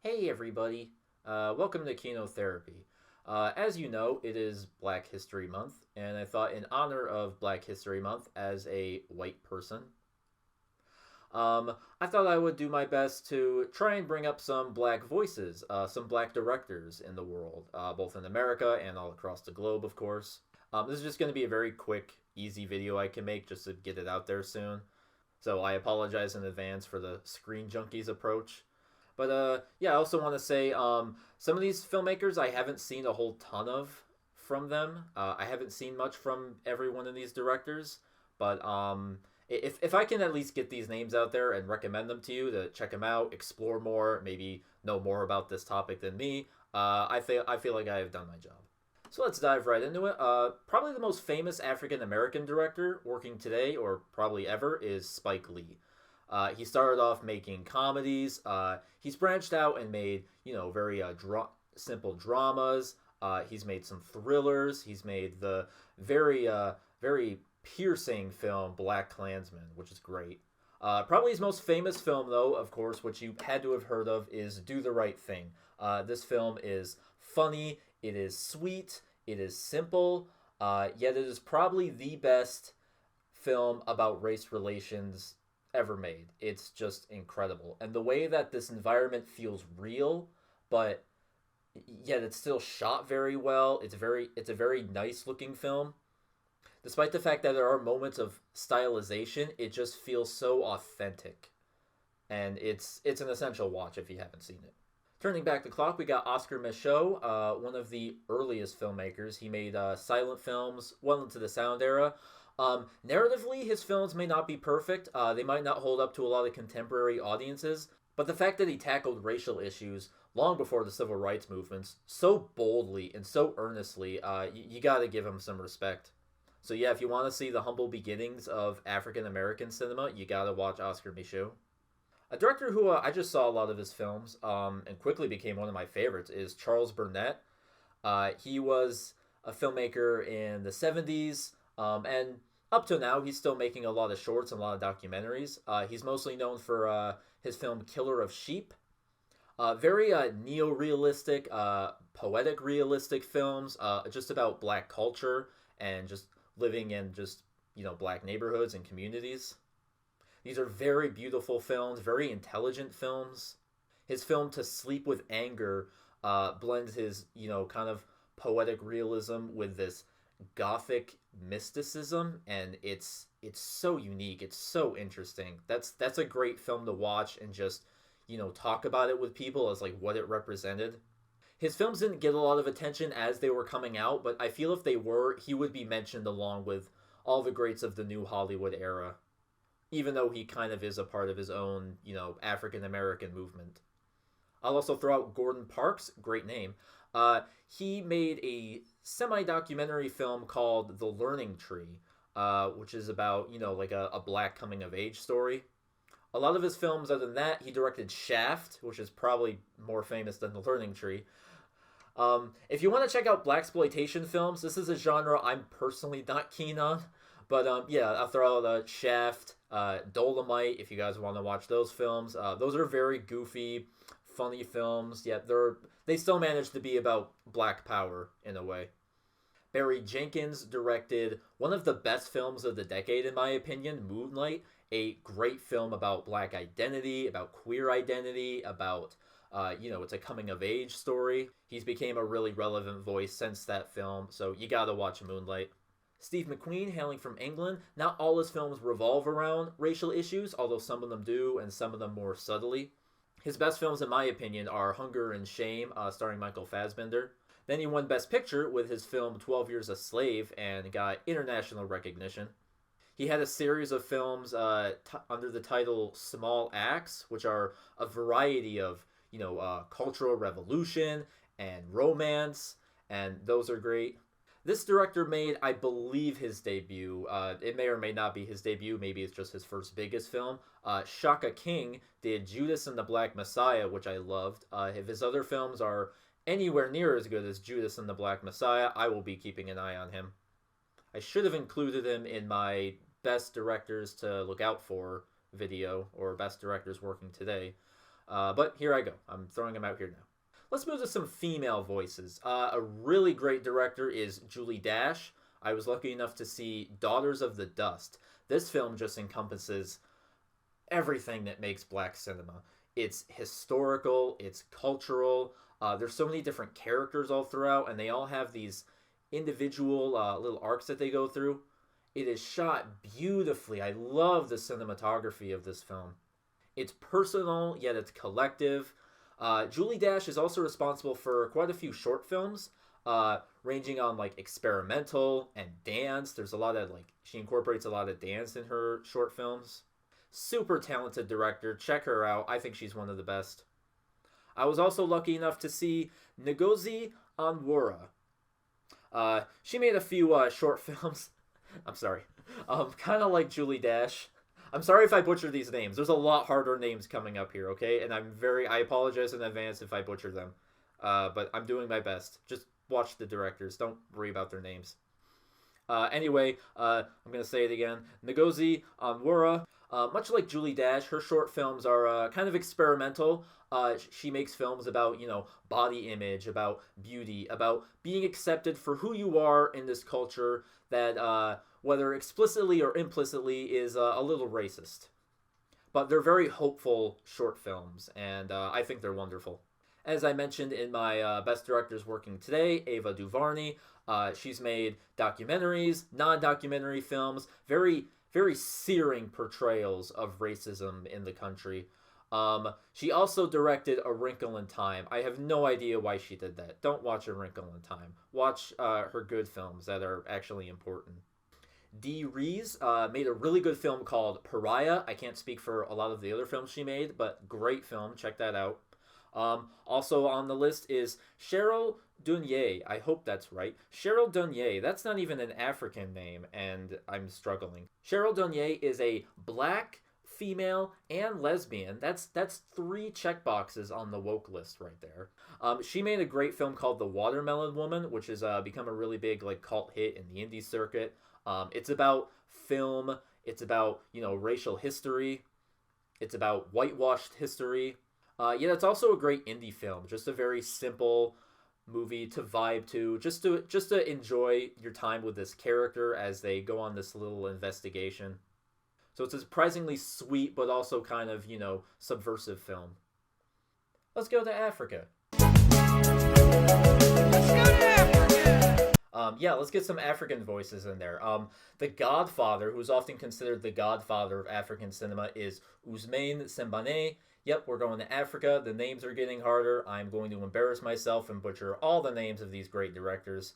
Hey everybody, welcome to Kino Therapy. As you know, it is Black History Month, and I thought in honor of Black History Month as a white person, I thought I would do my best to try and bring up some black voices, some black directors in the world, both in America and all across the globe, of course. This is just going to be a very quick, easy video I can make just to get it out there soon. So I apologize in advance for the screen junkies approach. But yeah, I also want to say some of these filmmakers I haven't seen a whole ton of from them. I haven't seen much from every one of these directors, but if I can at least get these names out there and recommend them to you to check them out, explore more, maybe know more about this topic than me, I feel like I have done my job. So let's dive right into it. Probably the most famous African American director working today, or probably ever, is Spike Lee. He started off making comedies. He's branched out and made, very simple dramas. He's made some thrillers. He's made the very piercing film Black Klansman, which is great. Probably his most famous film, though, of course, which you had to have heard of, is Do the Right Thing. This film is funny, it is sweet, it is simple, yet it is probably the best film about race relations ever made. It's just incredible. And the way that this environment feels real, but yet it's still shot very well. It's a very nice looking film. Despite the fact that there are moments of stylization, it just feels so authentic. And it's an essential watch if you haven't seen it. Turning back the clock, we got Oscar Micheaux, one of the earliest filmmakers. He made silent films well into the sound era. Narratively, his films may not be perfect. They might not hold up to a lot of contemporary audiences. But the fact that he tackled racial issues long before the civil rights movements so boldly and so earnestly, you gotta give him some respect. So yeah, if you want to see the humble beginnings of African American cinema, you gotta watch Oscar Micheaux. A director who I just saw a lot of his films and quickly became one of my favorites is Charles Burnett. He was a filmmaker in the 70s, and up to now, he's still making a lot of shorts and a lot of documentaries. He's mostly known for his film Killer of Sheep. Very neo-realistic, poetic realistic films, just about black culture and just living in just, black neighborhoods and communities. These are very beautiful films, very intelligent films. His film To Sleep with Anger blends his, kind of poetic realism with this gothic mysticism, and it's so unique. It's so interesting. That's a great film to watch and just, talk about it with people as like what it represented. His films didn't get a lot of attention as they were coming out, but I feel if they were, he would be mentioned along with all the greats of the new Hollywood era, even though he kind of is a part of his own, African American movement. I'll also throw out Gordon Parks, great name. He made a semi-documentary film called The Learning Tree, which is about, like a black coming of age story. A lot of his films, other than that, he directed Shaft, which is probably more famous than The Learning Tree. If you want to check out blaxploitation films, this is a genre I'm personally not keen on. But yeah, I'll throw out Shaft, Dolomite, if you guys want to watch those films. Those are very goofy, funny films, yet they still manage to be about black power in a way. Barry Jenkins directed one of the best films of the decade, in my opinion, Moonlight, a great film about black identity, about queer identity, about, it's a coming of age story. He's became a really relevant voice since that film, so you gotta watch Moonlight. Steve McQueen, hailing from England, not all his films revolve around racial issues, although some of them do, and some of them more subtly. His best films, in my opinion, are Hunger and Shame, starring Michael Fassbender. Then he won Best Picture with his film 12 Years a Slave and got international recognition. He had a series of films under the title Small Acts, which are a variety of, cultural revolution and romance, and those are great. This director made, I believe, his debut. It may or may not be his debut. Maybe it's just his first biggest film. Shaka King did Judas and the Black Messiah, which I loved. If his other films are anywhere near as good as Judas and the Black Messiah, I will be keeping an eye on him. I should have included him in my best directors to look out for video, or best directors working today. But here I go. I'm throwing them out here now. Let's move to some female voices. A really great director is Julie Dash. I was lucky enough to see Daughters of the Dust. This film just encompasses everything that makes black cinema. It's historical, it's cultural. There's so many different characters all throughout, and they all have these individual little arcs that they go through. It is shot beautifully. I love the cinematography of this film. It's personal, yet it's collective. Julie Dash is also responsible for quite a few short films, ranging on like experimental and dance. There's a lot of like, she incorporates a lot of dance in her short films. Super talented director. Check her out. I think she's one of the best. I was also lucky enough to see Ngozi Onwurah. She made a few short films. I'm sorry. Kind of like Julie Dash. I'm sorry if I butcher these names. There's a lot harder names coming up here, okay? And I apologize in advance if I butcher them. But I'm doing my best. Just watch the directors. Don't worry about their names. Anyway, I'm going to say it again. Ngozi Onwurah. Much like Julie Dash, her short films are kind of experimental. She makes films about, body image, about beauty, about being accepted for who you are in this culture that, whether explicitly or implicitly, is a little racist. But they're very hopeful short films, and I think they're wonderful. As I mentioned in my Best Directors Working Today, Ava DuVernay, she's made documentaries, non-documentary films, very, very searing portrayals of racism in the country. She also directed A Wrinkle in Time. I have no idea why she did that. Don't watch A Wrinkle in Time. Watch her good films that are actually important. Dee Rees made a really good film called Pariah. I can't speak for a lot of the other films she made, but great film. Check that out. Also on the list is Cheryl Dunye. I hope that's right. Cheryl Dunye. That's not even an African name, and I'm struggling. Cheryl Dunye is a black, female, and lesbian. That's 3 checkboxes on the woke list right there. She made a great film called The Watermelon Woman, which has become a really big cult hit in the indie circuit. It's about film. It's about racial history. It's about whitewashed history. Yet it's also a great indie film. Just a very simple movie to vibe to, just to enjoy your time with this character as they go on this little investigation. So it's a surprisingly sweet, but also kind of, subversive film. Let's go to Africa. Let's get some African voices in there. The Godfather, who's often considered the godfather of African cinema, is Ousmane Sembane. Yep, we're going to Africa. The names are getting harder. I'm going to embarrass myself and butcher all the names of these great directors.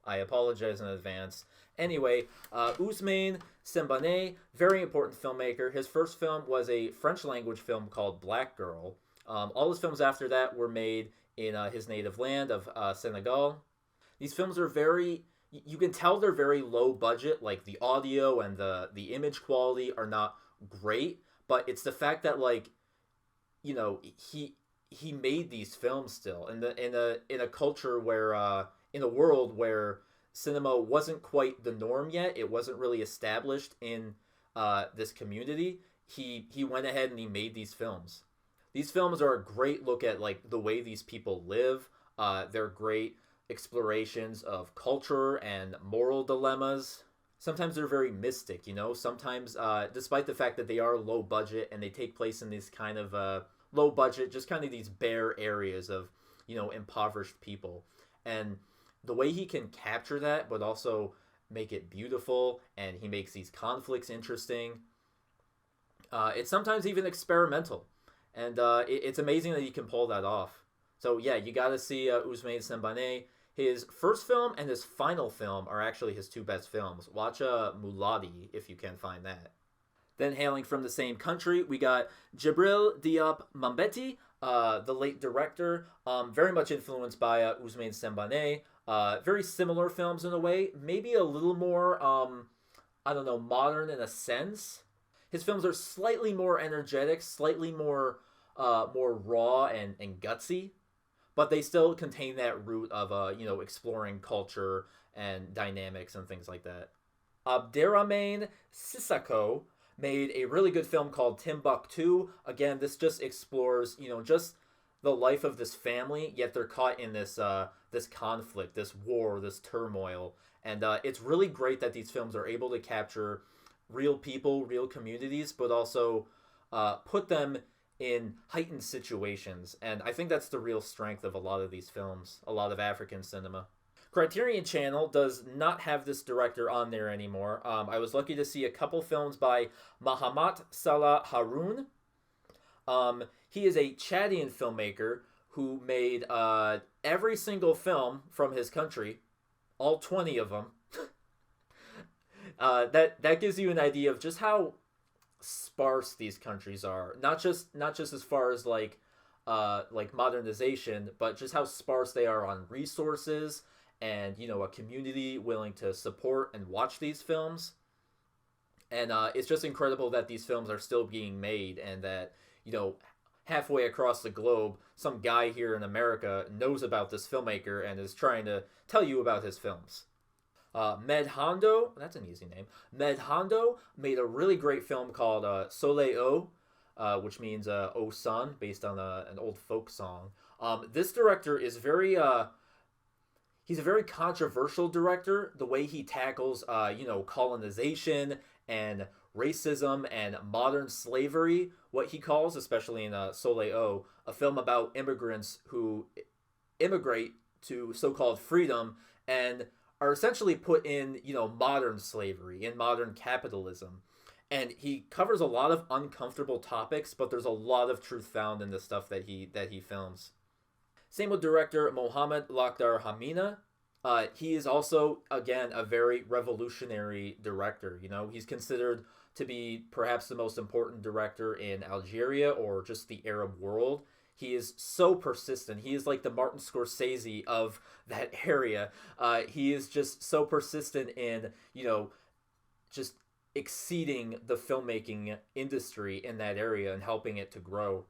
I apologize in advance. Anyway, Ousmane Sembane, very important filmmaker. His first film was a French-language film called Black Girl. All his films after that were made in his native land of Senegal. These films are you can tell they're very low budget. Like the audio and the image quality are not great, but it's the fact that he made these films still in a culture where in a world where cinema wasn't quite the norm yet. It wasn't really established in this community. He went ahead and he made these films. These films are a great look at the way these people live. They're great explorations of culture and moral dilemmas. Sometimes they're very mystic, Sometimes, despite the fact that they are low budget and they take place in these kind of low budget, just kind of these bare areas of, impoverished people. And the way he can capture that, but also make it beautiful, and he makes these conflicts interesting. It's sometimes even experimental. And it's amazing that he can pull that off. So yeah, you got to see Ousmane Sembane. His first film and his final film are actually his 2 best films. Watch Muladi if you can find that. Then hailing from the same country, we got Djibril Diop Mambéty, the late director, very much influenced by Ousmane Sembane. Very similar films in a way, maybe a little more, modern in a sense. His films are slightly more energetic, slightly more raw and gutsy, but they still contain that root of exploring culture and dynamics and things like that. Abderrahmane Sissako made a really good film called Timbuktu. Again, this just explores, just the life of this family, yet they're caught in this conflict, this war, this turmoil. And it's really great that these films are able to capture real people, real communities, but also put them in heightened situations. And I think that's the real strength of a lot of these films, a lot of African cinema. Criterion Channel does not have this director on there anymore. I was lucky to see a couple films by Mahamat Salah Haroun. He is a Chadian filmmaker who made every single film from his country, all 20 of them. That gives you an idea of just how sparse these countries are. Not just as far as like modernization, but just how sparse they are on resources and a community willing to support and watch these films. And it's just incredible that these films are still being made, and that halfway across the globe, some guy here in America knows about this filmmaker and is trying to tell you about his films. Med Hondo, that's an easy name. Med Hondo made a really great film called Soleil, which means "Oh Sun," based on an old folk song. This director is he's a very controversial director. The way he tackles, colonization and racism and modern slavery, what he calls, especially in Soleil, a film about immigrants who immigrate to so-called freedom and are essentially put in, modern slavery, in modern capitalism. And he covers a lot of uncomfortable topics, but there's a lot of truth found in the stuff that he films. Same with director Mohammed Lakhdar Hamina. He is also, again, a very revolutionary director. He's considered to be perhaps the most important director in Algeria or just the Arab world. He is so persistent. He is like the Martin Scorsese of that area. He is just so persistent in, just exceeding the filmmaking industry in that area and helping it to grow.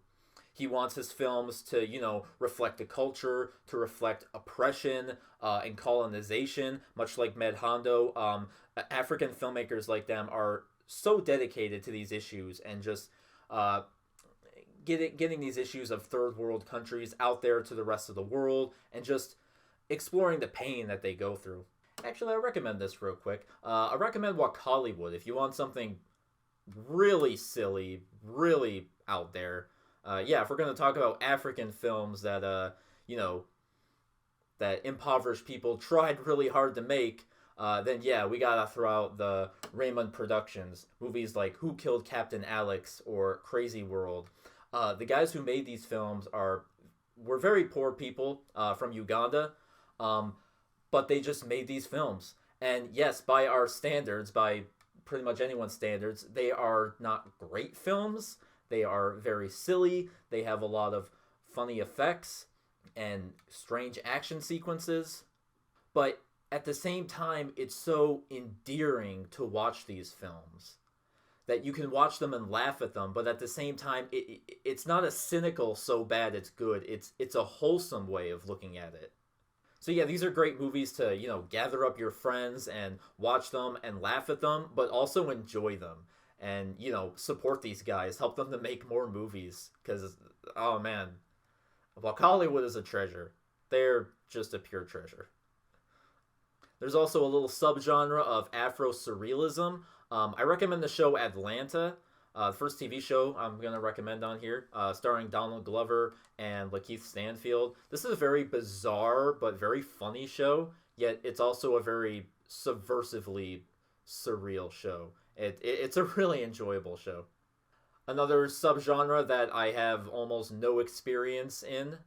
He wants his films to, reflect a culture, to reflect oppression and colonization, much like Med Hondo. African filmmakers like them are so dedicated to these issues and just getting these issues of third world countries out there to the rest of the world and just exploring the pain that they go through. Actually, I recommend this real quick. I recommend Walk Hollywood if you want something really silly, really out there. If we're going to talk about African films that, that impoverished people tried really hard to make, then we gotta throw out the Raymond Productions. Movies like Who Killed Captain Alex or Crazy World. The guys who made these films were very poor people from Uganda, but they just made these films. And yes, by our standards, by pretty much anyone's standards, they are not great films. They are very silly. They have a lot of funny effects and strange action sequences. But at the same time, it's so endearing to watch these films that you can watch them and laugh at them. But at the same time, it's not a cynical, so bad it's good. It's a wholesome way of looking at it. So these are great movies to, gather up your friends and watch them and laugh at them, but also enjoy them. And, support these guys, help them to make more movies. Because, oh man, Walk Hollywood is a treasure. They're just a pure treasure. There's also a little subgenre of Afro-surrealism. I recommend the show Atlanta, the first TV show I'm going to recommend on here, starring Donald Glover and Lakeith Stanfield. This is a very bizarre but very funny show, yet it's also a very subversively surreal show. It's a really enjoyable show. Another subgenre that I have almost no experience in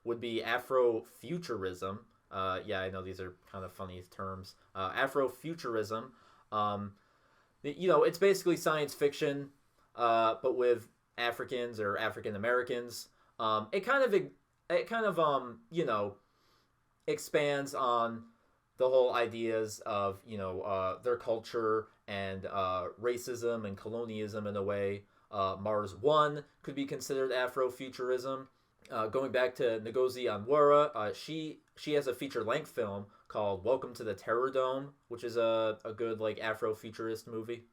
would be Afrofuturism. I know these are kind of funny terms. Afrofuturism. It's basically science fiction, but with Africans or African Americans. It kind of expands on the whole ideas of their culture and racism and colonialism in a way. Mars One could be considered Afrofuturism. Going back to Ngozi Anwara, she has a feature-length film called Welcome to the Terror Dome, which is a good Afrofuturist movie.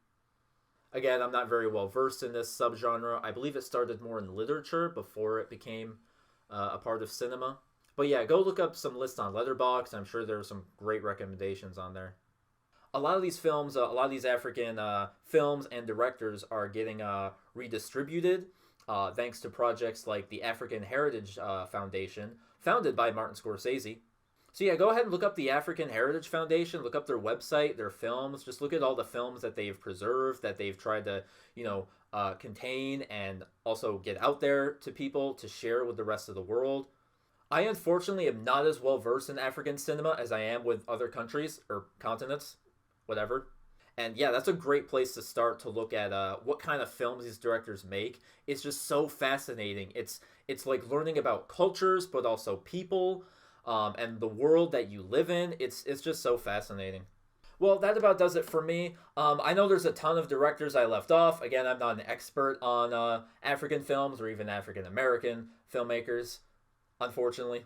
Again, I'm not very well versed in this subgenre. I believe it started more in literature before it became a part of cinema. But yeah, go look up some lists on Letterboxd. I'm sure there are some great recommendations on there. A lot of these films, a lot of these African films and directors are getting redistributed thanks to projects like the African Heritage Foundation, founded by Martin Scorsese. So yeah, go ahead and look up the African Heritage Foundation. Look up their website, their films. Just look at all the films that they've preserved, that they've tried to, contain and also get out there to people to share with the rest of the world. I unfortunately am not as well versed in African cinema as I am with other countries or continents, whatever. And yeah, that's a great place to start to look at what kind of films these directors make. It's just so fascinating. It's like learning about cultures, but also people, and the world that you live in. It's just so fascinating. Well, that about does it for me. I know there's a ton of directors I left off. Again, I'm not an expert on African films or even African American filmmakers, unfortunately.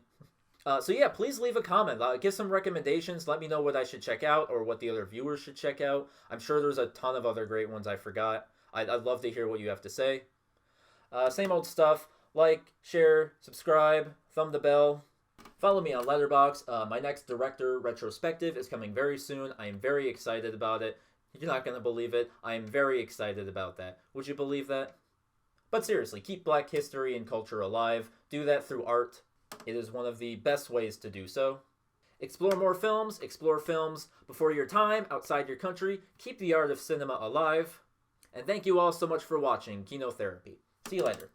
So yeah, please leave a comment. Give some recommendations. Let me know what I should check out or what the other viewers should check out. I'm sure there's a ton of other great ones I forgot. I'd love to hear what you have to say. Same old stuff. Like, share, subscribe, thumb the bell. Follow me on Letterboxd. My next director retrospective is coming very soon. I am very excited about it. You're not going to believe it. I am very excited about that. Would you believe that? But seriously, keep Black history and culture alive. Do that through art. It is one of the best ways to do so. Explore more films. Explore films before your time, outside your country. Keep the art of cinema alive. And thank you all so much for watching Kino Therapy. See you later.